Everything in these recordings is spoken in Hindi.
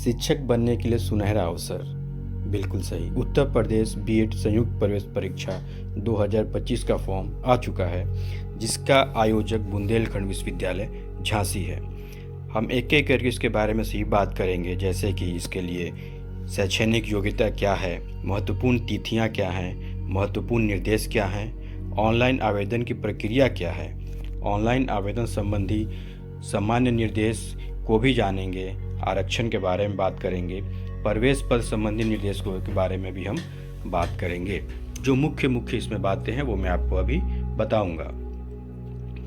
शिक्षक बनने के लिए सुनहरा अवसर। बिल्कुल सही। उत्तर प्रदेश बीएड संयुक्त प्रवेश परीक्षा 2025 का फॉर्म आ चुका है, जिसका आयोजक बुंदेलखंड विश्वविद्यालय झांसी है। हम एक एक करके इसके बारे में सही बात करेंगे, जैसे कि इसके लिए शैक्षणिक योग्यता क्या है, महत्वपूर्ण तिथियां क्या हैं, महत्वपूर्ण निर्देश क्या हैं, ऑनलाइन आवेदन की प्रक्रिया क्या है, ऑनलाइन आवेदन संबंधी सामान्य निर्देश को भी जानेंगे, आरक्षण के बारे में बात करेंगे, प्रवेश पद संबंधी निर्देशों के बारे में भी हम बात करेंगे। जो मुख्य इसमें बातें हैं वो मैं आपको अभी बताऊंगा।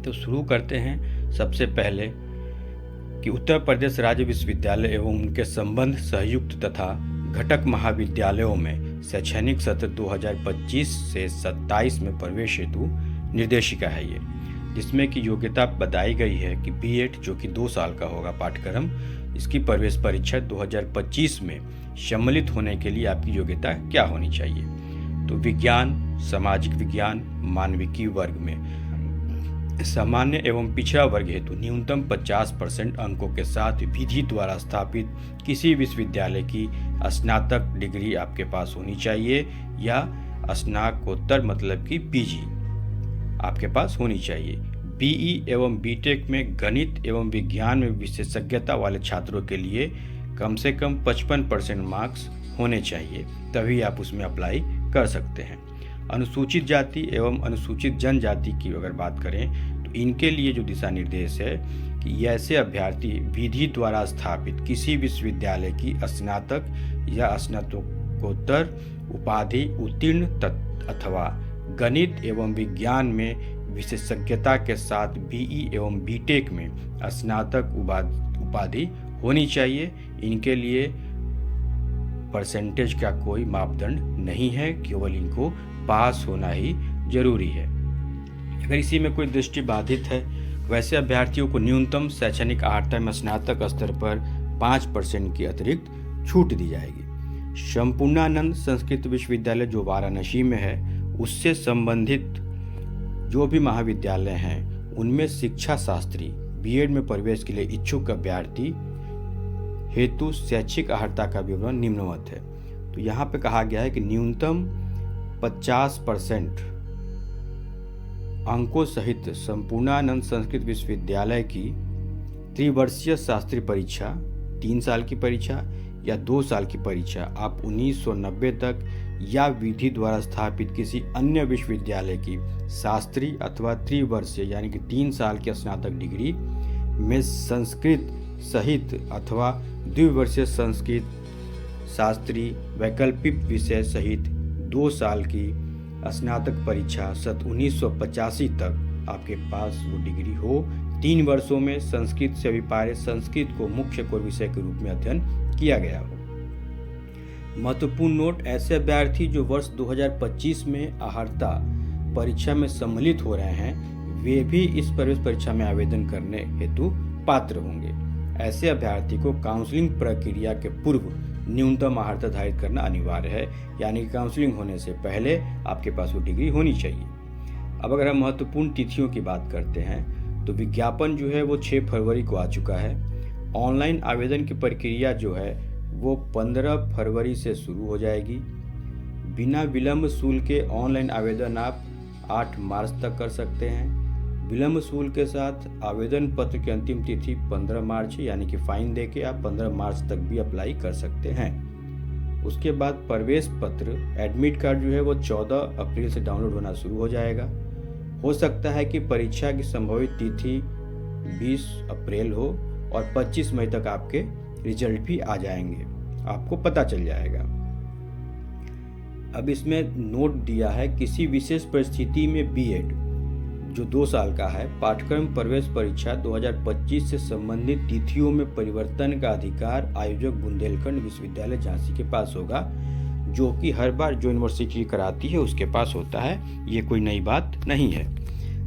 तो शुरू करते हैं सबसे पहले कि उत्तर प्रदेश राज्य विश्वविद्यालय एवं उनके संबंध संयुक्त तथा घटक महाविद्यालयों में शैक्षणिक सत्र 2025 से 27 में प्रवेश हेतु निर्देशिका है ये, जिसमें कि योग्यता बताई गई है कि बीएड जो कि 2 साल का होगा पाठ्यक्रम, इसकी प्रवेश परीक्षा 2025 में सम्मिलित होने के लिए आपकी योग्यता क्या होनी चाहिए। तो विज्ञान, सामाजिक विज्ञान, मानविकी वर्ग में सामान्य एवं पिछड़ा वर्ग हेतु न्यूनतम 50% अंकों के साथ विधि द्वारा स्थापित किसी विश्वविद्यालय की स्नातक डिग्री आपके पास होनी चाहिए, या स्नातकोत्तर मतलब कि पीजी आपके पास होनी चाहिए। बीई एवं बीटेक में गणित एवं विज्ञान में विशेषज्ञता वाले छात्रों के लिए कम से कम 55% मार्क्स होने चाहिए, तभी आप उसमें अप्लाई कर सकते हैं। अनुसूचित जाति एवं अनुसूचित जनजाति की अगर बात करें तो इनके लिए जो दिशा निर्देश है कि ऐसे अभ्यर्थी विधि द्वारा स्थापित किसी विश्वविद्यालय की स्नातक या स्नातकोत्तर उपाधि उत्तीर्ण अथवा गणित एवं विज्ञान में विशेषज्ञता के साथ बीई एवं बीटेक में स्नातक उपाधि होनी चाहिए। इनके लिए परसेंटेज का कोई मापदंड नहीं है, केवल इनको पास होना ही जरूरी है। अगर इसी में कोई दृष्टि बाधित है, वैसे अभ्यर्थियों को न्यूनतम शैक्षणिक अर्हता में स्नातक स्तर पर 5% की अतिरिक्त छूट दी जाएगी। संपूर्णानंद संस्कृत विश्वविद्यालय जो वाराणसी में है, उससे संबंधित जो भी महाविद्यालय हैं उनमें शिक्षा शास्त्री बीएड में प्रवेश के लिए इच्छुक अभ्यर्थी हेतु शैक्षिक अर्हता का विवरण निम्नवत है। तो यहाँ पे कहा गया है कि न्यूनतम 50% अंकों सहित संपूर्णानंद संस्कृत विश्वविद्यालय की त्रिवर्षीय शास्त्री परीक्षा, 3 साल की परीक्षा या 2 साल की परीक्षा आप 1990 तक या विधि द्वारा स्थापित किसी अन्य विश्वविद्यालय की शास्त्री अथवा त्रिवर्षीय यानी कि 3 साल की स्नातक डिग्री में संस्कृत सहित अथवा द्विवर्षीय संस्कृत शास्त्री वैकल्पिक विषय सहित 2 साल की स्नातक परीक्षा 1985 तक आपके पास वो डिग्री हो। 3 वर्षों में संस्कृत से अभिप्राय संस्कृत को मुख्य कोर विषय के रूप में अध्ययन किया गया हो। महत्वपूर्ण नोट, ऐसे अभ्यर्थी जो वर्ष 2025 में अर्हता परीक्षा में सम्मिलित हो रहे हैं, वे भी इस प्रवेश परीक्षा में आवेदन करने हेतु पात्र होंगे। ऐसे अभ्यर्थी को काउंसलिंग प्रक्रिया के पूर्व न्यूनतम अर्हता धारित करना अनिवार्य है, यानी कि काउंसलिंग होने से पहले आपके पास वो डिग्री होनी चाहिए। अब अगर हम महत्वपूर्ण तिथियों की बात करते हैं तो विज्ञापन जो है वो 6 फरवरी को आ चुका है। ऑनलाइन आवेदन की प्रक्रिया जो है वो 15 फरवरी से शुरू हो जाएगी। बिना विलंब शुल्क के ऑनलाइन आवेदन आप 8 मार्च तक कर सकते हैं। विलंब शुल्क के साथ आवेदन पत्र की अंतिम तिथि 15 मार्च है, यानी कि फाइन देके आप 15 मार्च तक भी अप्लाई कर सकते हैं। उसके बाद प्रवेश पत्र एडमिट कार्ड जो है वो 14 अप्रैल से डाउनलोड होना शुरू हो जाएगा। हो सकता है कि परीक्षा की संभावित तिथि 20 अप्रैल हो और 25 मई तक आपके रिजल्ट भी आ जाएंगे, आपको पता चल जाएगा। अब इसमें नोट दिया है, किसी विशेष परिस्थिति में बीएड जो 2 साल का है पाठ्यक्रम प्रवेश परीक्षा 2025 से संबंधित तिथियों में परिवर्तन का अधिकार आयोजक बुंदेलखंड विश्वविद्यालय झांसी के पास होगा, जो कि हर बार जो यूनिवर्सिटी कराती है उसके पास होता है। ये कोई नई बात नहीं है।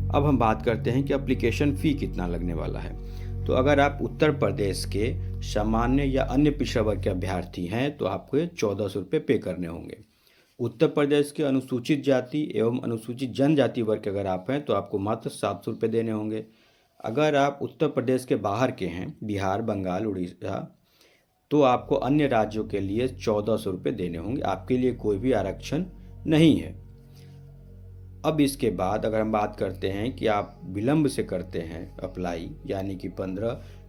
अब हम बात करते हैं कि एप्लीकेशन फ़ी कितना लगने वाला है। तो अगर आप उत्तर प्रदेश के सामान्य या अन्य पिछड़ा वर्ग के अभ्यर्थी हैं तो आपको 1400 रुपये पे करने होंगे। उत्तर प्रदेश के अनुसूचित जाति एवं अनुसूचित जनजाति वर्ग के अगर आप हैं तो आपको मात्र 700 रुपये देने होंगे। अगर आप उत्तर प्रदेश के बाहर के हैं, बिहार, बंगाल, उड़ीसा तो आपको अन्य राज्यों के लिए 1400 रुपये देने होंगे। आपके लिए कोई भी आरक्षण नहीं है। अब इसके बाद अगर हम बात करते हैं कि आप विलंब से करते हैं अप्लाई, यानी कि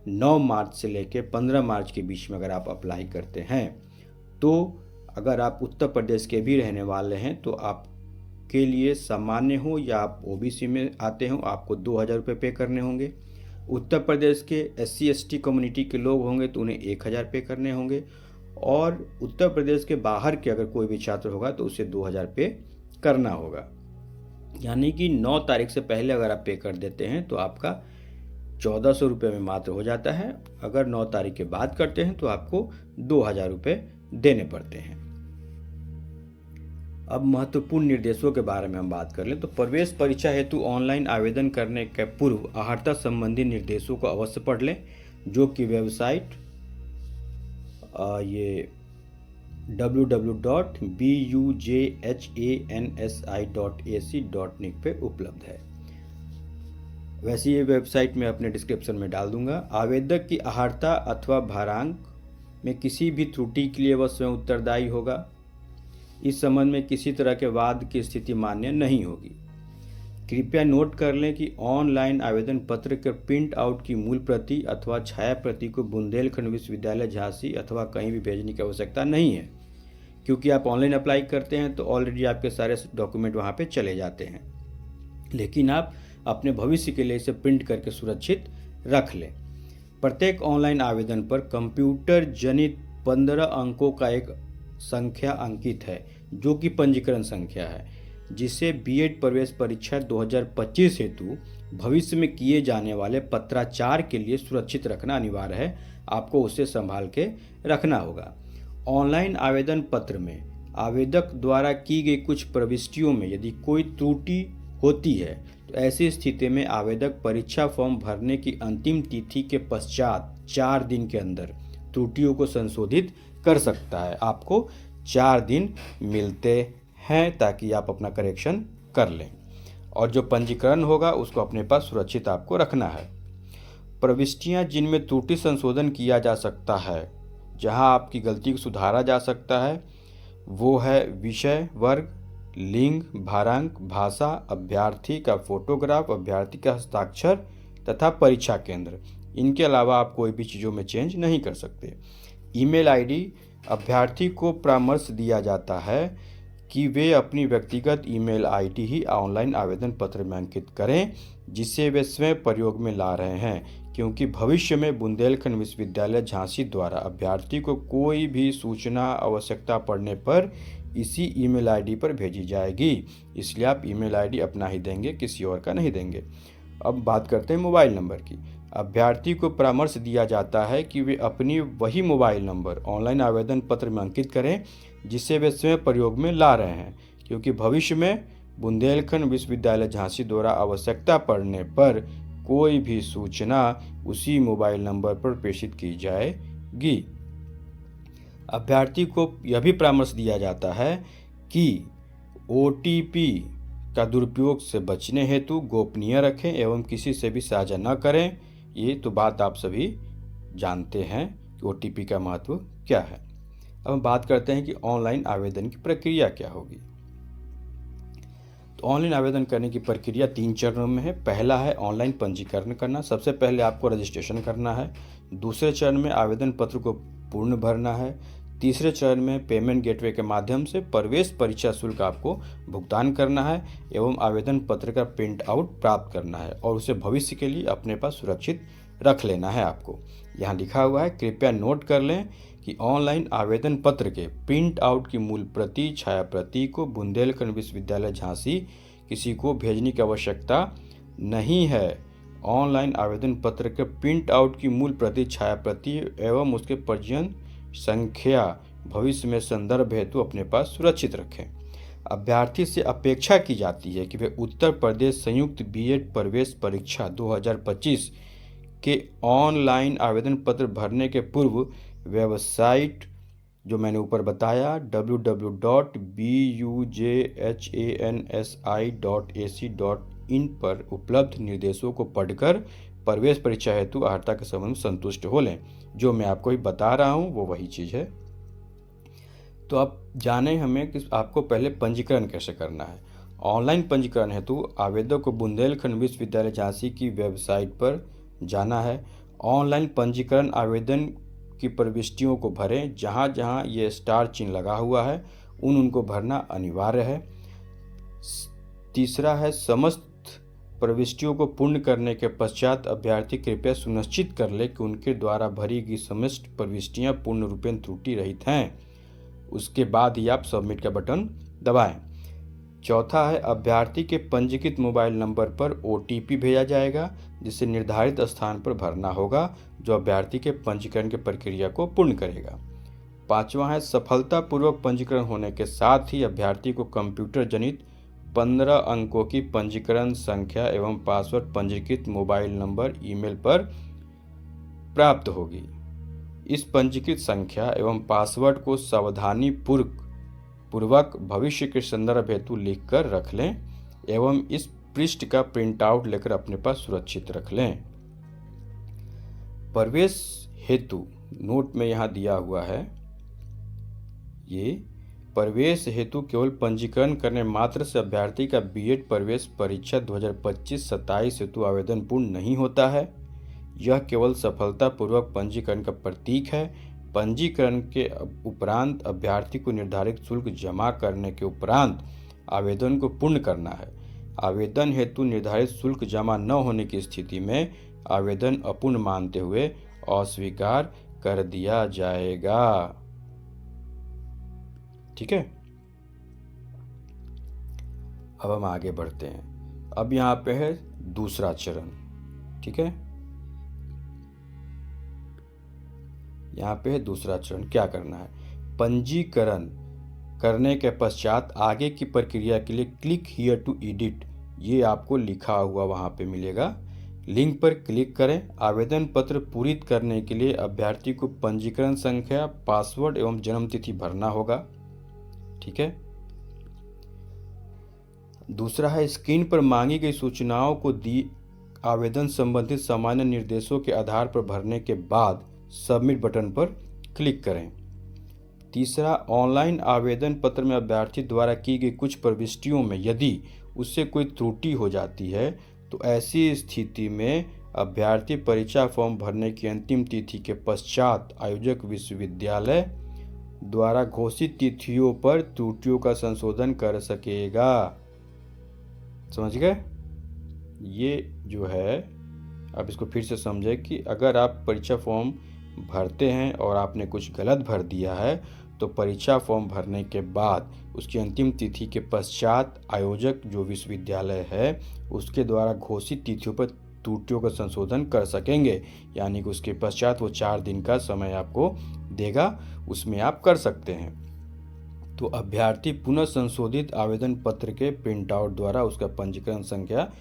9 मार्च से लेकर 15 मार्च के बीच में अगर आप अप्लाई करते हैं, तो अगर आप उत्तर प्रदेश के भी रहने वाले हैं तो आपके लिए सामान्य हो या आप ओबीसी में आते हो, आपको 2000 रुपये पे करने होंगे। उत्तर प्रदेश के SC ST कम्युनिटी के लोग होंगे तो उन्हें 1000 पे करने होंगे, और उत्तर प्रदेश के बाहर के अगर कोई भी छात्र होगा तो उसे 2000 पे करना होगा। यानी कि 9 तारीख से पहले अगर आप पे कर देते हैं तो आपका 1400 रुपये में मात्र हो जाता है। अगर 9 तारीख के बाद करते हैं तो आपको 2000 रुपये देने पड़ते हैं। अब महत्वपूर्ण निर्देशों के बारे में हम बात कर लें तो प्रवेश परीक्षा हेतु ऑनलाइन आवेदन करने के पूर्व अर्हता संबंधी निर्देशों को अवश्य पढ़ लें, जो कि वेबसाइट ये www.bujhansi.ac.in पे उपलब्ध है। वैसे ये वेबसाइट मैं अपने डिस्क्रिप्शन में डाल दूंगा। आवेदक की अर्हता अथवा भारांक में किसी भी त्रुटि के लिए वह स्वयं उत्तरदायी होगा। इस संबंध में किसी तरह के वाद की स्थिति मान्य नहीं होगी। कृपया नोट कर लें कि ऑनलाइन आवेदन पत्र के प्रिंट आउट की मूल प्रति अथवा छाया प्रति को बुंदेलखंड विश्वविद्यालय झांसी अथवा कहीं भी भेजने की आवश्यकता नहीं है, क्योंकि आप ऑनलाइन अप्लाई करते हैं तो ऑलरेडी आपके सारे डॉक्यूमेंट वहाँ पे चले जाते हैं। लेकिन आप अपने भविष्य के लिए इसे प्रिंट करके सुरक्षित रख लें। प्रत्येक ऑनलाइन आवेदन पर कंप्यूटर जनित 15 अंकों का एक संख्या अंकित है, जो कि पंजीकरण संख्या है, जिसे बीएड प्रवेश परीक्षा 2025 हेतु भविष्य में किए जाने वाले पत्राचार के लिए सुरक्षित रखना अनिवार्य है। आपको उसे संभाल के रखना होगा। ऑनलाइन आवेदन पत्र में आवेदक द्वारा की गई कुछ प्रविष्टियों में यदि कोई त्रुटि होती है तो ऐसी स्थिति में आवेदक परीक्षा फॉर्म भरने की अंतिम तिथि के पश्चात 4 दिन के अंदर त्रुटियों को संशोधित कर सकता है। आपको 4 दिन मिलते हैं ताकि आप अपना करेक्शन कर लें, और जो पंजीकरण होगा उसको अपने पास सुरक्षित आपको रखना है। प्रविष्टियां जिनमें त्रुटि संशोधन किया जा सकता है, जहां आपकी गलती को सुधारा जा सकता है, वो है विषय, वर्ग, लिंग, भारांक, भाषा, अभ्यर्थी का फोटोग्राफ, अभ्यर्थी का हस्ताक्षर तथा परीक्षा केंद्र। इनके अलावा आप कोई भी चीज़ों में चेंज नहीं कर सकते। ईमेल आईडी, अभ्यर्थी को परामर्श दिया जाता है कि वे अपनी व्यक्तिगत ईमेल आईडी ही ऑनलाइन आवेदन पत्र में अंकित करें, जिसे वे स्वयं प्रयोग में ला रहे हैं, क्योंकि भविष्य में बुंदेलखंड विश्वविद्यालय झांसी द्वारा अभ्यर्थी को कोई भी सूचना आवश्यकता पड़ने पर इसी ईमेल आईडी पर भेजी जाएगी। इसलिए आप ईमेल आईडी अपना ही देंगे, किसी और का नहीं देंगे। अब बात करते हैं मोबाइल नंबर की। अभ्यर्थी को परामर्श दिया जाता है कि वे अपनी वही मोबाइल नंबर ऑनलाइन आवेदन पत्र में अंकित करें जिसे वे स्वयं प्रयोग में ला रहे हैं, क्योंकि भविष्य में बुंदेलखंड विश्वविद्यालय झांसी द्वारा आवश्यकता पड़ने पर कोई भी सूचना उसी मोबाइल नंबर पर प्रेषित की जाएगी। अभ्यर्थी को यह भी परामर्श दिया जाता है कि OTP का दुरुपयोग से बचने हेतु गोपनीय रखें एवं किसी से भी साझा न करें। ये तो बात आप सभी जानते हैं कि OTP का महत्व क्या है। अब हम बात करते हैं कि ऑनलाइन आवेदन की प्रक्रिया क्या होगी। तो ऑनलाइन आवेदन करने की प्रक्रिया 3 चरणों में है। पहला है ऑनलाइन पंजीकरण करना। सबसे पहले आपको रजिस्ट्रेशन करना है। दूसरे चरण में आवेदन पत्र को पूर्ण भरना है। तीसरे चरण में पेमेंट गेटवे के माध्यम से प्रवेश परीक्षा शुल्क आपको भुगतान करना है एवं आवेदन पत्र का प्रिंट आउट प्राप्त करना है और उसे भविष्य के लिए अपने पास सुरक्षित रख लेना है। आपको यहाँ लिखा हुआ है, कृपया नोट कर लें कि ऑनलाइन आवेदन पत्र के प्रिंट आउट की मूल प्रति, छाया प्रति को बुंदेलखंड विश्वविद्यालय झांसी किसी को भेजने की आवश्यकता नहीं है। ऑनलाइन आवेदन पत्र के प्रिंट आउट की मूल प्रति, छाया प्रति एवं उसके पंजीयन संख्या भविष्य में संदर्भ हेतु अपने पास सुरक्षित रखें। अभ्यर्थी से अपेक्षा की जाती है कि वे उत्तर प्रदेश संयुक्त बीएड प्रवेश परीक्षा 2025 के ऑनलाइन आवेदन पत्र भरने के पूर्व वेबसाइट जो मैंने ऊपर बताया www.bujhansi.ac.in पर उपलब्ध निर्देशों को पढ़कर प्रवेश परीक्षा हेतु अर्हता के संबंध में संतुष्ट हो लें। जो मैं आपको ही बता रहा हूँ वो वही चीज़ है। तो अब जाने हमें कि आपको पहले पंजीकरण कैसे करना है। ऑनलाइन पंजीकरण हेतु आवेदक को बुंदेलखंड विश्वविद्यालय झांसी की वेबसाइट पर जाना है। ऑनलाइन पंजीकरण आवेदन की प्रविष्टियों को भरें। जहाँ जहाँ ये स्टार चिन्ह लगा हुआ है उनको भरना अनिवार्य है। तीसरा है, समस्त प्रविष्टियों को पूर्ण करने के पश्चात अभ्यर्थी कृपया सुनिश्चित कर ले कि उनके द्वारा भरी गई समस्त प्रविष्टियां पूर्ण रूपेण त्रुटि रहित हैं। उसके बाद ही आप सबमिट का बटन दबाएं। चौथा है, अभ्यर्थी के पंजीकृत मोबाइल नंबर पर OTP भेजा जाएगा जिसे निर्धारित स्थान पर भरना होगा, जो अभ्यर्थी के पंजीकरण की प्रक्रिया को पूर्ण करेगा। पांचवा है, सफलतापूर्वक पंजीकरण होने के साथ ही अभ्यर्थी को कंप्यूटर जनित 15 अंकों की पंजीकरण संख्या एवं पासवर्ड पंजीकृत मोबाइल नंबर ईमेल पर प्राप्त होगी। इस पंजीकृत संख्या एवं पासवर्ड को सावधानी पूर्वक भविष्य के संदर्भ हेतु लिख कर रख लें एवं इस पृष्ठ का प्रिंट आउट लेकर अपने पास सुरक्षित रख लें। प्रवेश हेतु नोट में यहाँ दिया हुआ है, ये प्रवेश हेतु केवल पंजीकरण करने मात्र से अभ्यर्थी का B.Ed प्रवेश परीक्षा 2025-27 हेतु आवेदन पूर्ण नहीं होता है। यह केवल सफलतापूर्वक पंजीकरण का प्रतीक है। पंजीकरण के उपरांत अभ्यर्थी को निर्धारित शुल्क जमा करने के उपरांत आवेदन को पूर्ण करना है। आवेदन हेतु निर्धारित शुल्क जमा न होने की स्थिति में आवेदन अपूर्ण मानते हुए अस्वीकार कर दिया जाएगा। ठीक है, अब हम आगे बढ़ते हैं। अब यहाँ पे है दूसरा चरण। ठीक है, यहाँ पे है दूसरा चरण। क्या करना है, पंजीकरण करने के पश्चात आगे की प्रक्रिया के लिए क्लिक हियर टू एडिट, ये आपको लिखा हुआ वहाँ पे मिलेगा। लिंक पर क्लिक करें। आवेदन पत्र पूरित करने के लिए अभ्यर्थी को पंजीकरण संख्या, पासवर्ड एवं जन्म तिथि भरना होगा। ठीक है, दूसरा है, स्क्रीन पर मांगी गई सूचनाओं को दी आवेदन संबंधित सामान्य निर्देशों के आधार पर भरने के बाद सबमिट बटन पर क्लिक करें। तीसरा, ऑनलाइन आवेदन पत्र में अभ्यर्थी द्वारा की गई कुछ प्रविष्टियों में यदि उससे कोई त्रुटि हो जाती है तो ऐसी स्थिति में अभ्यर्थी परीक्षा फॉर्म भरने की अंतिम तिथि के पश्चात आयोजक विश्वविद्यालय द्वारा घोषित तिथियों पर त्रुटियों का संशोधन कर सकेगा। समझ गए? ये जो है, अब इसको फिर से समझे कि अगर आप परीक्षा फॉर्म भरते हैं और आपने कुछ गलत भर दिया है तो परीक्षा फॉर्म भरने के बाद उसकी अंतिम तिथि के पश्चात आयोजक जो विश्वविद्यालय है उसके द्वारा घोषित तिथियों पर त्रुटियों का संशोधन कर सकेंगे। यानी कि उसके पश्चात वो 4 दिन का समय आपको देगा, उसमें आप कर सकते हैं। तो अभ्यर्थी पुनः संशोधित आवेदन पत्र के प्रिंट आउट द्वारा उसका पंजीकरण संख्या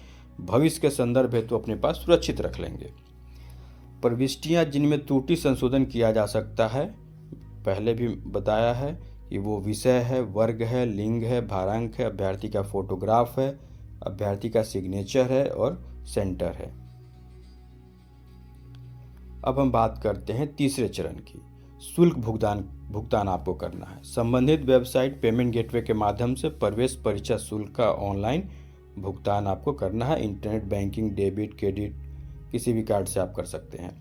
भविष्य के संदर्भ हेतु अपने पास सुरक्षित रख लेंगे। प्रविष्टियां जिनमें त्रुटि संशोधन किया जा सकता है, पहले भी बताया है कि वो विषय है, वर्ग है, लिंग है, भारांक है, अभ्यर्थी का फोटोग्राफ है, अभ्यर्थी का सिग्नेचर है और सेंटर है। अब हम बात करते हैं तीसरे चरण की। शुल्क भुगतान आपको करना है। संबंधित वेबसाइट पेमेंट गेटवे के माध्यम से प्रवेश परीक्षा शुल्क का ऑनलाइन भुगतान आपको करना है। इंटरनेट बैंकिंग, डेबिट, क्रेडिट किसी भी कार्ड से आप कर सकते हैं।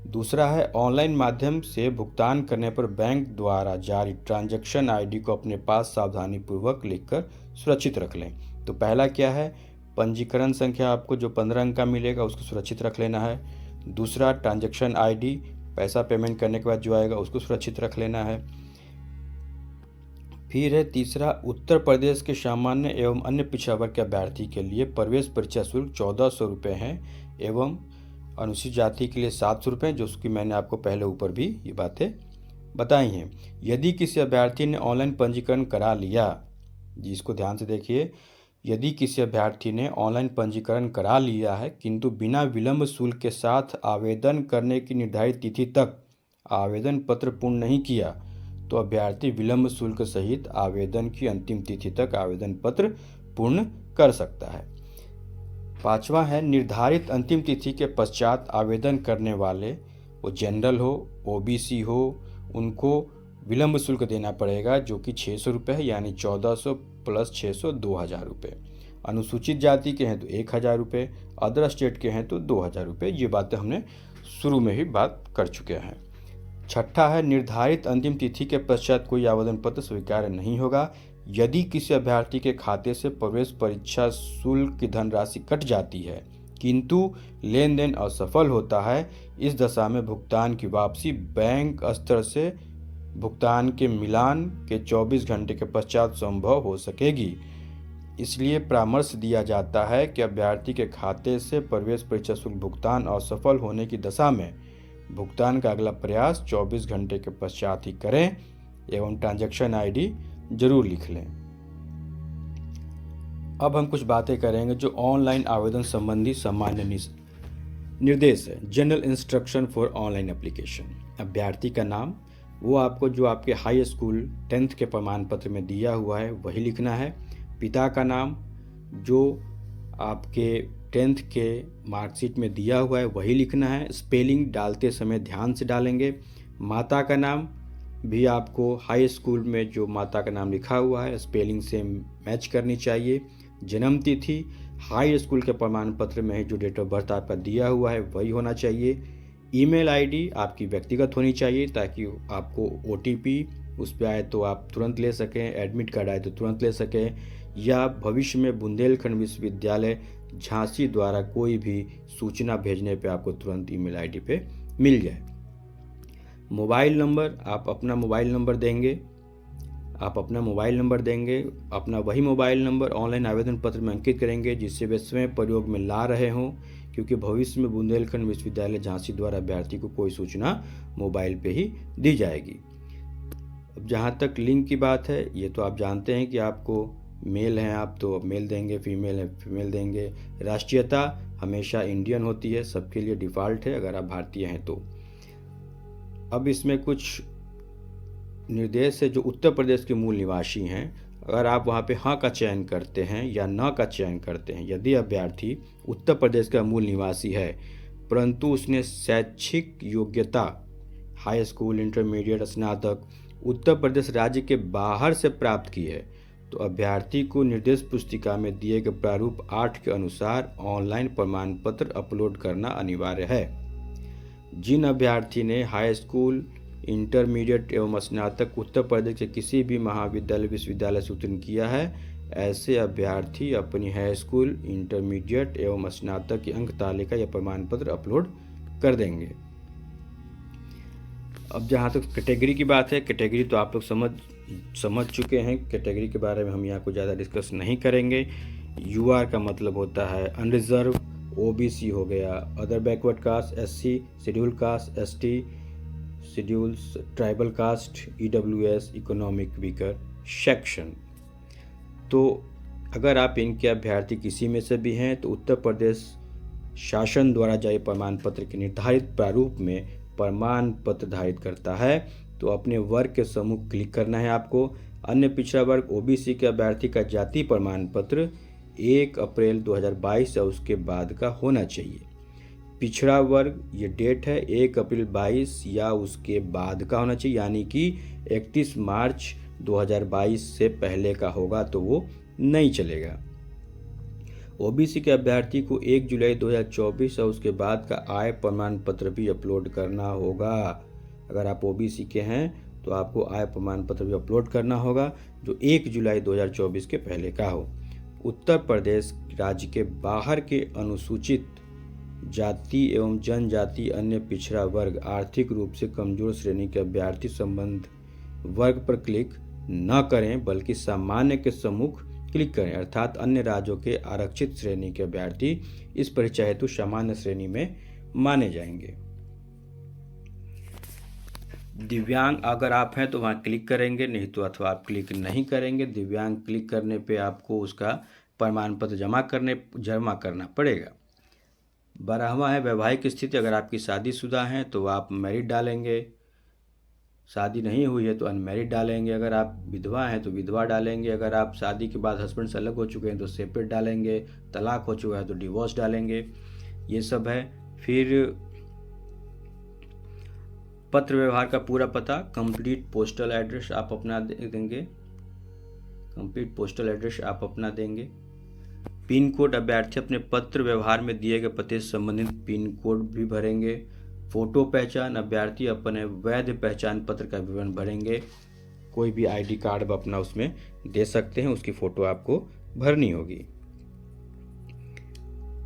दूसरा है, ऑनलाइन माध्यम से भुगतान करने पर बैंक द्वारा जारी ट्रांजैक्शन आईडी को अपने पास सावधानीपूर्वक लिखकर सुरक्षित रख लें। तो पहला क्या है, पंजीकरण संख्या आपको जो 15 अंक का मिलेगा उसको सुरक्षित रख लेना है। दूसरा, ट्रांजैक्शन आईडी, पैसा पेमेंट करने के बाद जो आएगा उसको सुरक्षित रख लेना है। फिर है तीसरा, उत्तर प्रदेश के सामान्य एवं अन्य पिछड़ा वर्ग के अभ्यर्थी के लिए प्रवेश परीक्षा शुल्क 1400 रुपये है एवं अनुसूचित जाति के लिए 700 रुपये, जो उसकी मैंने आपको पहले ऊपर भी ये बातें बताई हैं। यदि किसी अभ्यर्थी ने ऑनलाइन पंजीकरण करा लिया, जी इसको ध्यान से देखिए, यदि किसी अभ्यर्थी ने ऑनलाइन पंजीकरण करा लिया है किंतु बिना विलंब शुल्क के साथ आवेदन करने की निर्धारित तिथि तक आवेदन पत्र पूर्ण नहीं किया तो अभ्यर्थी विलंब शुल्क सहित आवेदन की अंतिम तिथि तक आवेदन पत्र पूर्ण कर सकता है। पांचवा है निर्धारित अंतिम तिथि के पश्चात आवेदन करने वाले, वो जनरल हो, ओबीसी हो, उनको विलंब शुल्क देना पड़ेगा जो कि 600 रुपये है, यानी 1400 प्लस 600 2000 रुपये। अनुसूचित जाति के हैं तो 1000 रुपये, अदर स्टेट के हैं तो 2000 रुपये। ये बातें हमने शुरू में ही बात कर चुके हैं। छठा है निर्धारित अंतिम तिथि के पश्चात कोई आवेदन पत्र स्वीकार नहीं होगा। यदि किसी अभ्यर्थी के खाते से प्रवेश परीक्षा शुल्क की धनराशि कट जाती है किंतु लेन देन असफल होता है, इस दशा में भुगतान की वापसी बैंक स्तर से भुगतान के मिलान के 24 घंटे के पश्चात संभव हो सकेगी। इसलिए परामर्श दिया जाता है कि अभ्यर्थी के खाते से प्रवेश परीक्षा शुल्क भुगतान असफल होने की दशा में भुगतान का अगला प्रयास 24 घंटे के पश्चात ही करें एवं ट्रांजैक्शन आईडी जरूर लिख लें। अब हम कुछ बातें करेंगे जो ऑनलाइन आवेदन संबंधी सामान्य निर्देश है। General instruction for online application. अभ्यर्थी का नाम वो आपको जो आपके हाई स्कूल 10th के प्रमाण पत्र में दिया हुआ है वही लिखना है। पिता का नाम जो आपके 10th के मार्कशीट में दिया हुआ है वही लिखना है। स्पेलिंग डालते समय ध्यान से डालेंगे। माता का नाम भी आपको हाई स्कूल में जो माता का नाम लिखा हुआ है स्पेलिंग से मैच करनी चाहिए। जन्म तिथि हाई स्कूल के प्रमाण पत्र में ही जो डेट ऑफ बर्थ आपका दिया हुआ है वही होना चाहिए। ईमेल आईडी आपकी व्यक्तिगत होनी चाहिए ताकि आपको ओटीपी उस पर आए तो आप तुरंत ले सकें, एडमिट कार्ड आए तो तुरंत ले सकें, या भविष्य में बुंदेलखंड विश्वविद्यालय झांसी द्वारा कोई भी सूचना भेजने पे आपको तुरंत ईमेल आईडी पे मिल जाए। मोबाइल नंबर आप अपना मोबाइल नंबर देंगे, अपना वही मोबाइल नंबर ऑनलाइन आवेदन पत्र में अंकित करेंगे जिससे वे स्वयं प्रयोग में ला रहे हों, क्योंकि भविष्य में बुंदेलखंड विश्वविद्यालय झांसी द्वारा अभ्यर्थी को कोई सूचना मोबाइल पे ही दी जाएगी। अब जहाँ तक लिंग की बात है, ये तो आप जानते हैं कि आपको मेल हैं आप तो मेल देंगे, फीमेल है फीमेल देंगे। राष्ट्रीयता हमेशा इंडियन होती है, सबके लिए डिफ़ॉल्ट है अगर आप भारतीय हैं तो। अब इसमें कुछ निर्देश है जो उत्तर प्रदेश के मूल निवासी हैं। अगर आप वहाँ पे हाँ का चयन करते हैं या ना का चयन करते हैं, यदि अभ्यर्थी उत्तर प्रदेश का मूल निवासी है परंतु उसने शैक्षिक योग्यता हाई स्कूल, इंटरमीडिएट, स्नातक उत्तर प्रदेश राज्य के बाहर से प्राप्त की है तो अभ्यर्थी को निर्देश पुस्तिका में दिए गए प्रारूप 8 के अनुसार ऑनलाइन प्रमाण पत्र अपलोड करना अनिवार्य है। जिन अभ्यर्थी ने हाई स्कूल, इंटरमीडिएट एवं स्नातक उत्तर प्रदेश के किसी भी महाविद्यालय विश्वविद्यालय से उत्तीर्ण किया है, ऐसे अभ्यर्थी अपनी हाई स्कूल, इंटरमीडिएट एवं स्नातक की अंक तालिका या प्रमाण पत्र अपलोड कर देंगे। अब जहाँ तक कैटेगरी की बात है, कैटेगरी तो आप लोग समझ चुके हैं। कैटेगरी के बारे में हम यहाँ को ज़्यादा डिस्कस नहीं करेंगे। यूआर का मतलब होता है अनरिजर्व, ओबीसी हो गया, other backward caste, SC, schedule caste, ST, schedules, tribal caste, EWS, economic weaker section. तो अगर आप इनके अभ्यर्थी किसी में से भी हैं तो उत्तर प्रदेश शासन द्वारा जारी प्रमाण पत्र के निर्धारित प्रारूप में प्रमाण पत्र धारित करता है तो अपने वर्ग के समूह क्लिक करना है आपको। अन्य पिछड़ा वर्ग ओबीसी के अभ्यर्थी का जाति प्रमाण पत्र 1 अप्रैल 2022 या उसके बाद का होना चाहिए। पिछड़ा वर्ग ये डेट है 1 अप्रैल 22 या उसके बाद का होना चाहिए, यानी कि 31 मार्च 2022 से पहले का होगा तो वो नहीं चलेगा। ओबीसी के अभ्यर्थी को 1 जुलाई 2024 और उसके बाद का आय प्रमाण पत्र भी अपलोड करना होगा। अगर आप ओबीसी के हैं तो आपको आय प्रमाण पत्र भी अपलोड करना होगा जो 1 जुलाई 2024 के पहले का हो। उत्तर प्रदेश राज्य के बाहर के अनुसूचित जाति एवं जनजाति, अन्य पिछड़ा वर्ग, आर्थिक रूप से कमजोर श्रेणी के अभ्यर्थी संबंध वर्ग पर क्लिक न करें बल्कि सामान्य के सम्मुख क्लिक करें, अर्थात अन्य राज्यों के आरक्षित श्रेणी के अभ्यर्थी इस परीक्षा हेतु सामान्य श्रेणी में माने जाएंगे। दिव्यांग अगर आप हैं तो वहाँ क्लिक करेंगे, नहीं तो अथवा आप क्लिक नहीं करेंगे। दिव्यांग क्लिक करने पे आपको उसका प्रमाण पत्र जमा करना पड़ेगा। 12वां है वैवाहिक स्थिति। अगर आपकी शादीशुदा हैं तो आप मैरिड डालेंगे। शादी नहीं हुई है तो अनमैरिड डालेंगे, अगर आप विधवा हैं तो विधवा डालेंगे, अगर आप शादी के बाद हस्बैंड से अलग हो चुके हैं तो सेपरेट डालेंगे, तलाक हो चुका है तो डिवोर्स डालेंगे, ये सब है। फिर पत्र व्यवहार का पूरा पता, कंप्लीट पोस्टल एड्रेस आप अपना देंगे, कंप्लीट पोस्टल एड्रेस आप अपना देंगे। पिन कोड, अभ्यर्थी अपने पत्र व्यवहार में दिए गए पते से संबंधित पिन कोड भी भरेंगे। फोटो पहचान, अभ्यर्थी अपने वैध पहचान पत्र का विवरण भरेंगे। कोई भी आईडी कार्ड अपना उसमें दे सकते हैं, उसकी फ़ोटो आपको भरनी होगी।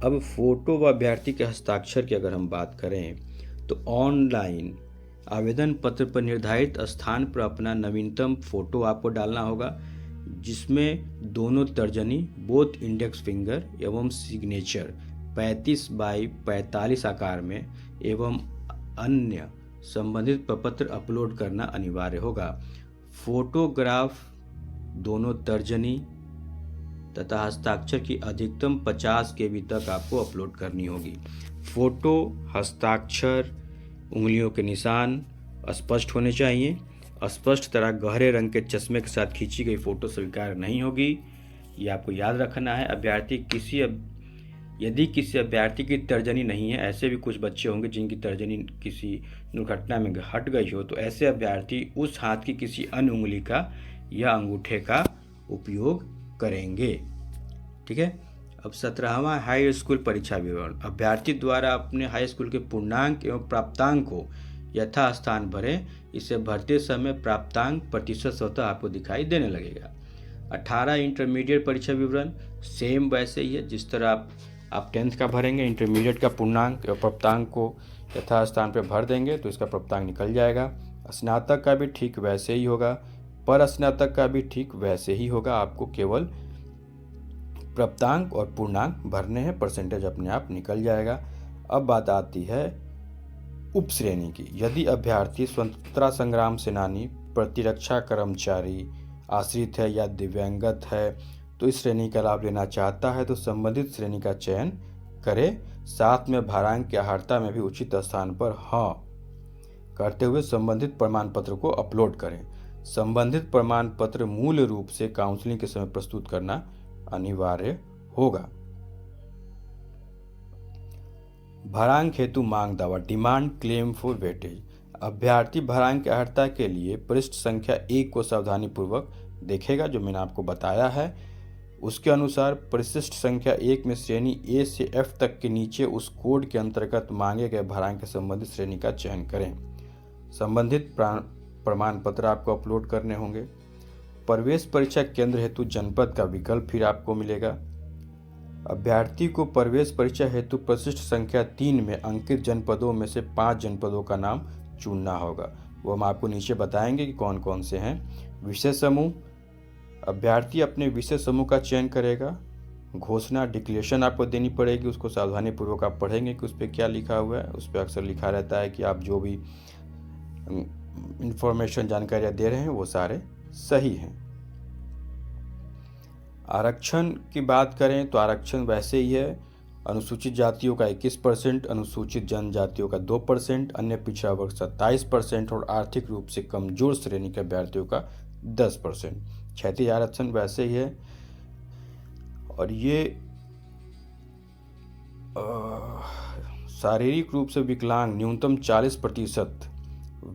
अब फोटो व अभ्यर्थी के हस्ताक्षर की अगर हम बात करें तो ऑनलाइन आवेदन पत्र पर निर्धारित स्थान पर अपना नवीनतम फोटो आपको डालना होगा, जिसमें दोनों तर्जनी, बोथ इंडेक्स फिंगर एवं सिग्नेचर 35 बाई 45 आकार में एवं अन्य संबंधित प्रपत्र अपलोड करना अनिवार्य होगा। फोटोग्राफ दोनों तर्जनी तथा हस्ताक्षर की अधिकतम 50 KB तक आपको अपलोड करनी होगी। फोटो, हस्ताक्षर, उंगलियों के निशान स्पष्ट होने चाहिए। अस्पष्ट तरह गहरे रंग के चश्मे के साथ खींची गई फोटो स्वीकार नहीं होगी, ये आपको याद रखना है। यदि किसी अभ्यर्थी की तर्जनी नहीं है, ऐसे भी कुछ बच्चे होंगे जिनकी तर्जनी किसी दुर्घटना में हट गई हो, तो ऐसे अभ्यर्थी उस हाथ की किसी अन्य उंगली का या अंगूठे का उपयोग करेंगे। ठीक है। अब 17वां हाई स्कूल परीक्षा विवरण। अभ्यर्थी द्वारा अपने हाई स्कूल के पूर्णांक एवं प्राप्तांक को यथास्थान भरें। इसे भरते समय प्राप्तांक प्रतिशत स्वतः आपको दिखाई देने लगेगा। 18 इंटरमीडिएट परीक्षा विवरण सेम वैसे ही है जिस तरह आप 10th का भरेंगे। इंटरमीडिएट का पूर्णांक और प्राप्तांक को यथास्थान पर भर देंगे तो इसका प्राप्तांक निकल जाएगा। स्नातक का भी ठीक वैसे ही होगा, पर स्नातक का भी ठीक वैसे ही होगा। आपको केवल प्राप्तांक और पूर्णांक भरने हैं, परसेंटेज अपने आप निकल जाएगा। अब बात आती है उप श्रेणी की। यदि अभ्यर्थी स्वतंत्रता संग्राम सेनानी, प्रतिरक्षा कर्मचारी, आश्रित है या दिव्यांगत है तो इस श्रेणी का लाभ लेना चाहता है तो संबंधित श्रेणी का चयन करे। साथ में भारांक की अर्हता में भी उचित स्थान पर हाँ करते हुए संबंधित प्रमाण पत्र को अपलोड करें। संबंधित प्रमाण पत्र मूल रूप से काउंसलिंग के समय प्रस्तुत करना अनिवार्य होगा। भारांक हेतु मांग दावा, डिमांड क्लेम फॉर वेटेज। अभ्यर्थी भारांक की अर्हता के लिए पृष्ठ संख्या 1 को सावधानीपूर्वक देखेगा, जो मैंने आपको बताया है। उसके अनुसार परिशिष्ट संख्या 1 में श्रेणी ए से F तक के नीचे उस कोड के अंतर्गत मांगे गए भारांक के संबंधित श्रेणी का चयन करें। संबंधित प्रमाण पत्र आपको अपलोड करने होंगे। प्रवेश परीक्षा केंद्र हेतु जनपद का विकल्प फिर आपको मिलेगा। अभ्यर्थी को प्रवेश परीक्षा हेतु प्रशिष्ट संख्या 3 में अंकित जनपदों में से 5 जनपदों का नाम चुनना होगा। वो हम आपको नीचे बताएंगे कि कौन कौन से हैं। विषय समूह, अभ्यर्थी अपने विषय समूह का चयन करेगा। घोषणा, डिक्लेरेशन आपको देनी पड़ेगी, उसको सावधानी पूर्वक आप पढ़ेंगे कि उस पर क्या लिखा हुआ है। उस पर अक्सर लिखा रहता है कि आप जो भी इंफॉर्मेशन, जानकारियाँ दे रहे हैं वो सारे सही हैं। आरक्षण की बात करें तो आरक्षण वैसे ही है। अनुसूचित जातियों का 21%, अनुसूचित जनजातियों का 2%, अन्य पिछड़ा वर्ग 27% और आर्थिक रूप से कमजोर श्रेणी के अभ्यर्थियों का 10%। क्षैतिज आरक्षण वैसे ही है। और ये शारीरिक रूप से विकलांग न्यूनतम 40%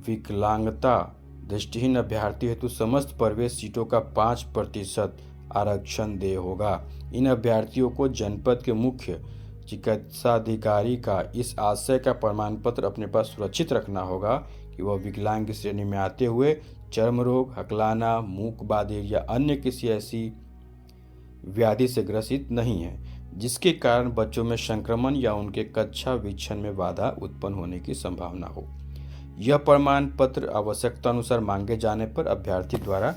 विकलांगता दृष्टिहीन अभ्यर्थी हेतु समस्त प्रवेश सीटों का 5% आरक्षण देय होगा। इन अभ्यर्थियों को जनपद के मुख्य चिकित्साधिकारी का इस आशय का प्रमाण पत्र अपने पास सुरक्षित रखना होगा कि वह विकलांग की श्रेणी में आते हुए चर्म रोग, हकलाना, मूक बधिर या अन्य किसी ऐसी व्याधि से ग्रसित नहीं है जिसके कारण बच्चों में संक्रमण या उनके कक्षा विच्छन में बाधा उत्पन्न होने की संभावना हो। यह प्रमाण पत्र आवश्यकता अनुसार मांगे जाने पर अभ्यर्थी द्वारा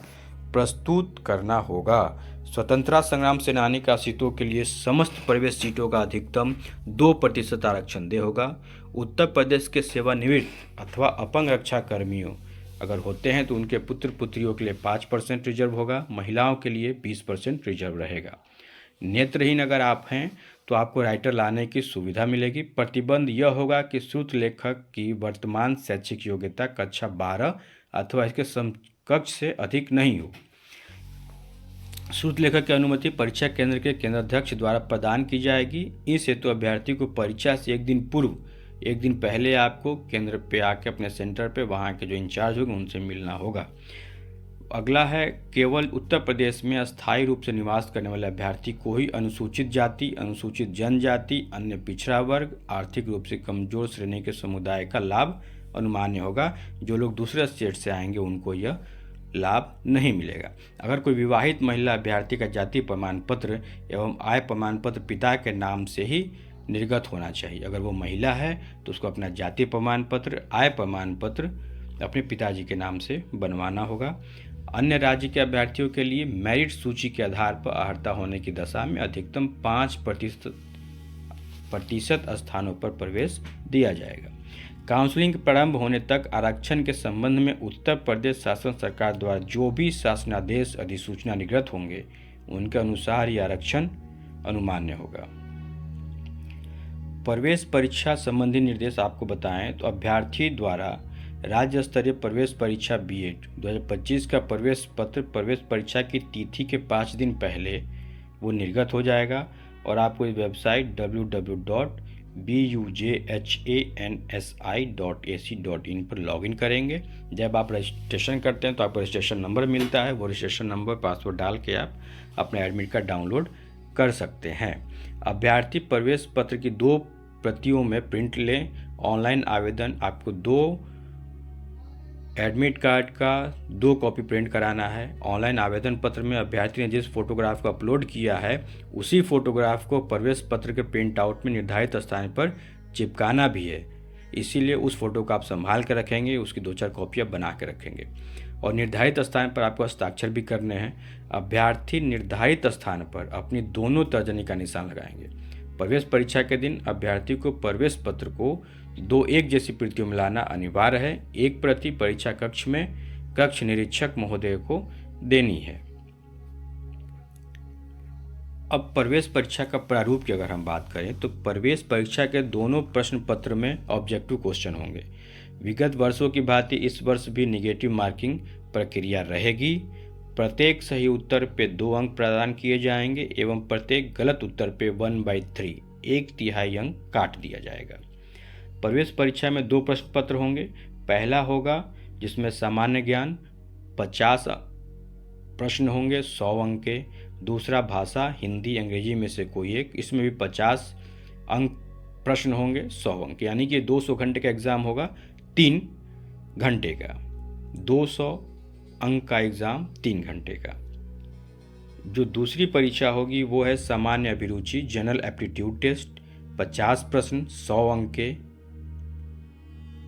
प्रस्तुत करना होगा। स्वतंत्रता संग्राम सेनानी का सीटों के लिए समस्त प्रवेश सीटों का अधिकतम 2% आरक्षण देय होगा। उत्तर प्रदेश के सेवानिवृत्त अथवा अपंग रक्षा कर्मियों अगर होते हैं तो उनके पुत्र पुत्रियों के लिए 5% रिजर्व होगा। महिलाओं के लिए 20% रिजर्व रहेगा। नेत्रहीन अगर आप हैं तो आपको राइटर लाने की सुविधा मिलेगी। प्रतिबंध यह होगा कि श्रुत लेखक की वर्तमान शैक्षिक योग्यता कक्षा 12 अथवा इसके समकक्ष से अधिक नहीं हो। श्रुत लेखक की अनुमति परीक्षा केंद्र के केंद्राध्यक्ष द्वारा प्रदान की जाएगी। इस हेतु अभ्यर्थी को परीक्षा से एक दिन पूर्व, एक दिन पहले आपको केंद्र पे आके अपने सेंटर पे वहाँ के जो इंचार्ज होंगे उनसे मिलना होगा। अगला है, केवल उत्तर प्रदेश में अस्थायी रूप से निवास करने वाले अभ्यर्थी को ही अनुसूचित जाति, अनुसूचित जनजाति, अन्य पिछड़ा वर्ग, आर्थिक रूप से कमजोर श्रेणी के समुदाय का लाभ अनुमान्य होगा। जो लोग दूसरे स्टेट से आएंगे उनको यह लाभ नहीं मिलेगा। अगर कोई विवाहित महिला अभ्यर्थी का जाति प्रमाण पत्र एवं आय प्रमाण पत्र पिता के नाम से ही निर्गत होना चाहिए। अगर वो महिला है तो उसको अपना जाति प्रमाण पत्र, आय प्रमाण पत्र अपने पिताजी के नाम से बनवाना होगा। अन्य राज्य के अभ्यर्थियों के लिए मेरिट सूची के आधार पर अर्हता होने की दशा में अधिकतम 5% स्थानों पर प्रवेश दिया जाएगा। काउंसलिंग प्रारंभ होने तक आरक्षण के संबंध में उत्तर प्रदेश शासन सरकार द्वारा जो भी शासनादेश अधिसूचना निर्गत होंगे उनके अनुसार यह आरक्षण अनुमान्य होगा। प्रवेश परीक्षा संबंधी निर्देश आपको बताएं तो अभ्यर्थी द्वारा राज्य स्तरीय प्रवेश परीक्षा बीएड 2025 का प्रवेश पत्र प्रवेश परीक्षा की तिथि के 5 दिन पहले वो निर्गत हो जाएगा और आपको इस वेबसाइट www.bujhansi.ac.in पर लॉगिन करेंगे। जब आप रजिस्ट्रेशन करते हैं तो आपको रजिस्ट्रेशन नंबर मिलता है। वो रजिस्ट्रेशन नंबर पासवर्ड डाल के आप अपना एडमिट कार्ड डाउनलोड कर सकते हैं। अभ्यर्थी प्रवेश पत्र की 2 प्रतियों में प्रिंट लें। ऑनलाइन आवेदन आपको 2 एडमिट कार्ड का 2 कॉपी प्रिंट कराना है। ऑनलाइन आवेदन पत्र में अभ्यर्थी ने जिस फोटोग्राफ को अपलोड किया है उसी फोटोग्राफ को प्रवेश पत्र के प्रिंट आउट में निर्धारित स्थान पर चिपकाना भी है। इसीलिए उस फोटो को आप संभाल कर रखेंगे, उसकी 2-4 कॉपियाँ बना के रखेंगे और निर्धारित स्थान पर आपको हस्ताक्षर भी करने हैं। अभ्यर्थी निर्धारित स्थान पर अपनी दोनों तर्जनी का निशान लगाएंगे। प्रवेश परीक्षा के दिन अभ्यर्थी को प्रवेश पत्र को 2 एक जैसी प्रतियों में लाना अनिवार्य है। एक प्रति परीक्षा कक्ष में कक्ष निरीक्षक महोदय को देनी है। अब प्रवेश परीक्षा का प्रारूप की अगर हम बात करें तो प्रवेश परीक्षा के दोनों प्रश्न पत्र में ऑब्जेक्टिव क्वेश्चन होंगे। विगत वर्षों की भांति इस वर्ष भी निगेटिव मार्किंग प्रक्रिया रहेगी। प्रत्येक सही उत्तर पे 2 अंक प्रदान किए जाएंगे एवं प्रत्येक गलत उत्तर पे 1/3 1/3 अंक काट दिया जाएगा। प्रवेश परीक्षा में 2 प्रश्न पत्र होंगे। पहला होगा जिसमें सामान्य ज्ञान 50 प्रश्न होंगे 100 अंक के। दूसरा भाषा हिंदी अंग्रेजी में से कोई एक, इसमें भी 50 अंक प्रश्न होंगे 100 अंक, यानी कि 200 घंटे का एग्ज़ाम होगा 3 घंटे का। 200 अंक का एग्ज़ाम 3 घंटे का। जो दूसरी परीक्षा होगी वो है सामान्य अभिरुचि जनरल एप्टीट्यूड टेस्ट 50 प्रश्न 100 अंक के।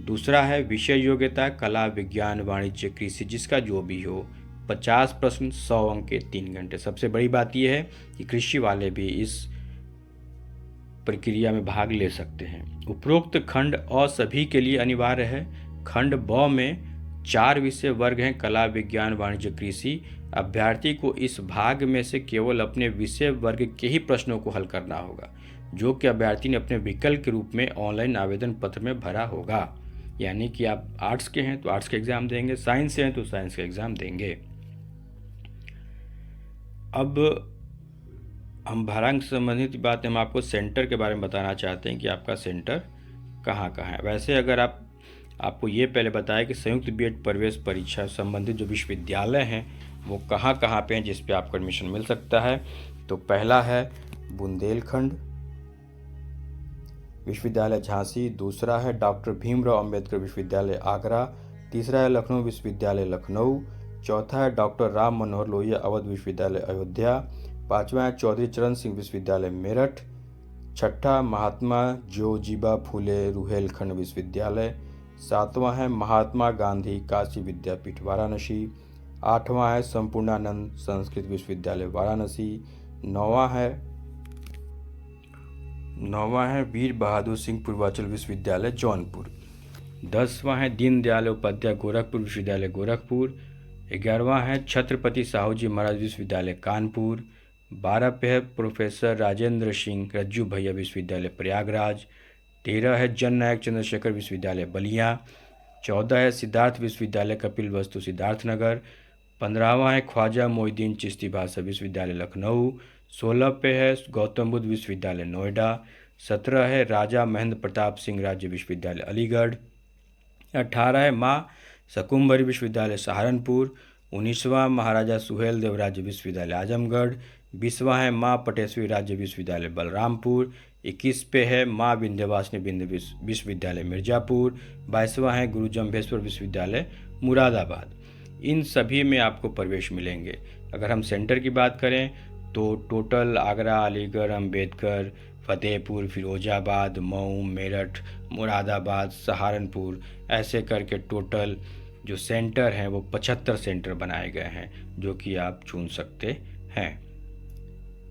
दूसरा है विषय योग्यता कला विज्ञान वाणिज्य कृषि जिसका जो भी हो 50 प्रश्न 100 अंक के 3 घंटे। सबसे बड़ी बात यह है कि कृषि वाले भी इस प्रक्रिया में भाग ले सकते हैं। उपरोक्त खंड अ सभी के लिए अनिवार्य है। खंड ब में 4 विषय वर्ग हैं कला विज्ञान वाणिज्य कृषि। अभ्यर्थी को इस भाग में से केवल अपने विषय वर्ग के ही प्रश्नों को हल करना होगा जो कि अभ्यर्थी ने अपने विकल्प के रूप में ऑनलाइन आवेदन पत्र में भरा होगा। यानी कि आप आर्ट्स के हैं तो आर्ट्स का एग्ज़ाम देंगे, साइंस से हैं तो साइंस का एग्ज़ाम देंगे। अब हम भारांक संबंधित बात हम आपको सेंटर के बारे में बताना चाहते हैं कि आपका सेंटर कहाँ कहाँ है। वैसे अगर आपको ये पहले बताया कि संयुक्त बीएड प्रवेश परीक्षा संबंधित जो विश्वविद्यालय हैं वो कहाँ कहाँ पे हैं जिस पे आपको एडमिशन मिल सकता है। तो पहला है बुंदेलखंड विश्वविद्यालय झांसी, दूसरा है डॉक्टर भीमराव अंबेडकर विश्वविद्यालय आगरा, तीसरा है लखनऊ विश्वविद्यालय लखनऊ, चौथा है डॉक्टर राम मनोहर लोहिया अवध विश्वविद्यालय अयोध्या, पाँचवा है चौधरी चरण सिंह विश्वविद्यालय मेरठ, छठा महात्मा ज्योतिबा फूले रुहेलखंड विश्वविद्यालय, सातवां है महात्मा गांधी काशी विद्यापीठ वाराणसी, आठवां है संपूर्णानंद संस्कृत विश्वविद्यालय वाराणसी, नौवां है वीर बहादुर सिंह पूर्वांचल विश्वविद्यालय जौनपुर, 10वां है दीनदयाल उपाध्याय गोरखपुर विश्वविद्यालय गोरखपुर, 11वां है छत्रपति साहू जी महाराज विश्वविद्यालय कानपुर, 12 पे है प्रोफेसर राजेंद्र सिंह रज्जू भैया विश्वविद्यालय प्रयागराज, 13 है जन नायक चंद्रशेखर विश्वविद्यालय बलिया, 14 है सिद्धार्थ विश्वविद्यालय कपिलवस्तु सिद्धार्थनगर। 15वां है ख्वाजा मोइनुद्दीन चिश्ती भाषा विश्वविद्यालय लखनऊ। 16 पे है गौतम बुद्ध विश्वविद्यालय नोएडा। 17 है राजा महेंद्र प्रताप सिंह राज्य विश्वविद्यालय अलीगढ़। 18 है माँ शकुम्भरी विश्वविद्यालय सहारनपुर। 19वां महाराजा सुहेल देव राज्य विश्वविद्यालय आजमगढ़। 20वां है माँ पटेश्वरी राज्य विश्वविद्यालय बलरामपुर। 21 पे है माँ विंध्यवासिनी विश्वविद्यालय मिर्जापुर। 22वां है गुरु जम्भेश्वर विश्वविद्यालय मुरादाबाद। इन सभी में आपको प्रवेश मिलेंगे। अगर हम सेंटर की बात करें तो टोटल आगरा, अलीगढ़, अम्बेडकर, फतेहपुर, फिरोजाबाद, मऊ, मेरठ, मुरादाबाद, सहारनपुर, ऐसे करके टोटल जो सेंटर हैं वो 75 सेंटर बनाए गए हैं जो कि आप चुन सकते हैं।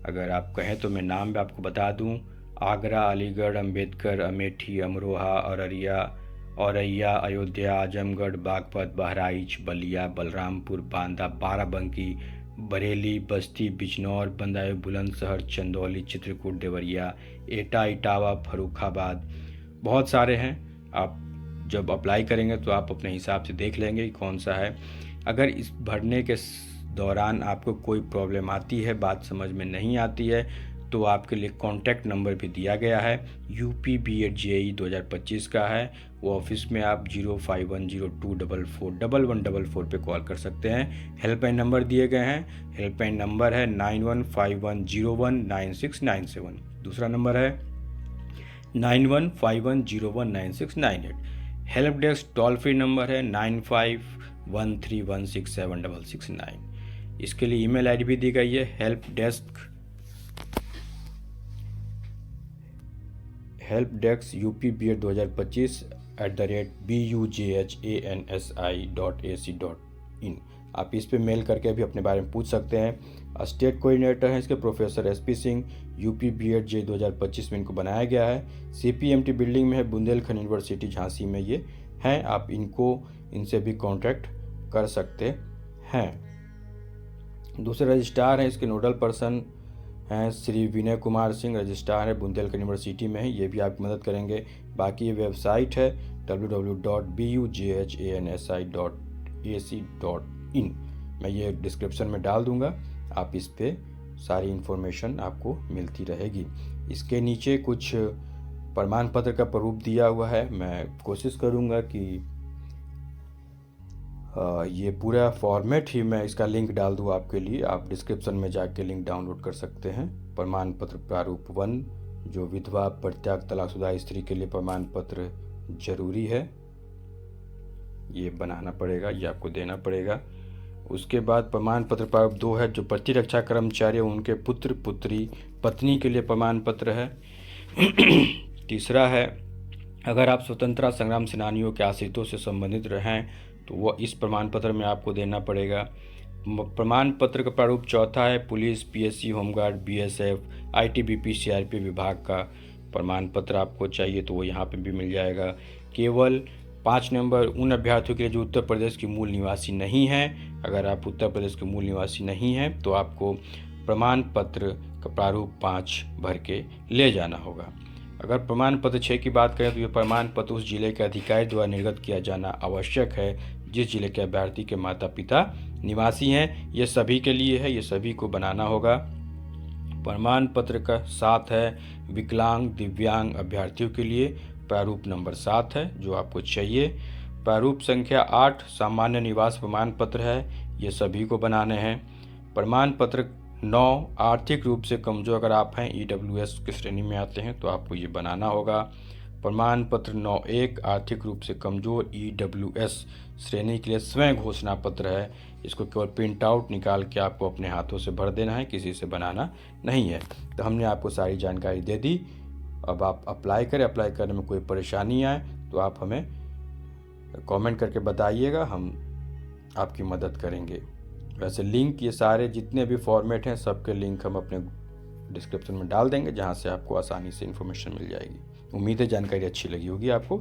अगर आप कहें तो मैं नाम भी आपको बता दूं: आगरा, अलीगढ़, अम्बेडकर, अमेठी, अमरोहा, औरैया, अयोध्या, आजमगढ़, बागपत, बहराइच, बलिया, बलरामपुर, बांदा, बाराबंकी, बरेली, बस्ती, बिजनौर, बदायूं बुलंदशहर, चंदौली, चित्रकूट, देवरिया, एटा, इटावा, फर्रुखाबाद, बहुत सारे हैं। आप जब अप्लाई करेंगे तो आप अपने हिसाब से देख लेंगे कि कौन सा है। अगर इस भरने के दौरान आपको कोई प्रॉब्लम आती है, बात समझ में नहीं आती है, तो आपके लिए कॉन्टैक्ट नंबर भी दिया गया है। यूपी बीएड जेईई 2025 का है। वो ऑफिस में आप 051024411144 पे कॉल कर सकते हैं। हेल्पलाइन नंबर दिए गए हैं। हेल्पलाइन नंबर है 9151019697। दूसरा नंबर है 9151019698। Help desk toll free number है 9513167669। इसके लिए ईमेल आईडी भी दी गई है help desk UP BEd 2025@bujhansi.ac.in। आप इस पे मेल करके भी अपने बारे में पूछ सकते हैं। स्टेट कोऑर्डिनेटर हैं इसके professor SP Singh. UP BEd JEE 2025 में इनको बनाया गया है। सीपीएमटी बिल्डिंग में है, बुंदेलखंड यूनिवर्सिटी झांसी में ये हैं। आप इनसे भी कांटेक्ट कर सकते हैं। दूसरे रजिस्ट्रार हैं इसके नोडल पर्सन हैं श्री विनय कुमार सिंह, रजिस्ट्रार है बुंदेलखंड यूनिवर्सिटी में है। ये भी आपकी मदद करेंगे। बाकी ये वेबसाइट है www.bujhansi.ac.in। मैं ये डिस्क्रिप्शन में डाल दूंगा, आप इस पे सारी इन्फॉर्मेशन आपको मिलती रहेगी। इसके नीचे कुछ प्रमाण पत्र का प्रारूप दिया हुआ है। मैं कोशिश करूंगा कि ये पूरा फॉर्मेट ही मैं इसका लिंक डाल दूँ आपके लिए। आप डिस्क्रिप्शन में जाके लिंक डाउनलोड कर सकते हैं। प्रमाण पत्र प्रारूप 1, जो विधवा, परित्याग, तलाकशुदा स्त्री के लिए प्रमाण पत्र जरूरी है, ये बनाना पड़ेगा, ये आपको देना पड़ेगा। उसके बाद प्रमाण पत्र प्रारूप 2 है, जो प्रतिरक्षा कर्मचारी उनके पुत्र पुत्री पत्नी के लिए प्रमाण पत्र है। तीसरा है, अगर आप स्वतंत्रता संग्राम सेनानियों के आश्रितों से संबंधित रहें तो वो इस प्रमाण पत्र में आपको देना पड़ेगा। प्रमाण पत्र का प्रारूप 4 है, police, PSC, home guard, BSF, ITBP, CRP विभाग का प्रमाण पत्र आपको चाहिए तो वो यहाँ पे भी मिल जाएगा। केवल 5 नंबर उन अभ्यर्थियों के लिए जो उत्तर प्रदेश के मूल निवासी नहीं हैं। अगर आप उत्तर प्रदेश के मूल निवासी नहीं हैं तो आपको प्रमाण पत्र का प्रारूप 5 भर के ले जाना होगा। अगर प्रमाण पत्र 6 की बात करें तो ये प्रमाण पत्र उस जिले के अधिकारी द्वारा निर्गत किया जाना आवश्यक है जिस जिले के अभ्यर्थी के माता पिता निवासी हैं। ये सभी के लिए है, ये सभी को बनाना होगा। प्रमाण पत्र का 7 है, विकलांग दिव्यांग अभ्यर्थियों के लिए प्रारूप नंबर 7 है जो आपको चाहिए। प्रारूप संख्या 8 सामान्य निवास प्रमाण पत्र है, ये सभी को बनाने हैं। प्रमाण पत्र 9 आर्थिक रूप से कमजोर अगर आप हैं, ईडब्ल्यूएस की श्रेणी में आते हैं तो आपको ये बनाना होगा। प्रमाण पत्र 9.1 आर्थिक रूप से कमजोर ईडब्ल्यूएस श्रेणी के लिए स्वयं घोषणा पत्र है। इसको केवल प्रिंट आउट निकाल के आपको अपने हाथों से भर देना है, किसी से बनाना नहीं है। तो हमने आपको सारी जानकारी दे दी। अब आप अप्लाई करें। अप्लाई करने में कोई परेशानी आए तो आप हमें कमेंट करके बताइएगा, हम आपकी मदद करेंगे। वैसे लिंक, ये सारे जितने भी फॉर्मेट हैं सबके लिंक हम अपने डिस्क्रिप्शन में डाल देंगे, जहां से आपको आसानी से इन्फॉर्मेशन मिल जाएगी। उम्मीद है जानकारी अच्छी लगी होगी आपको।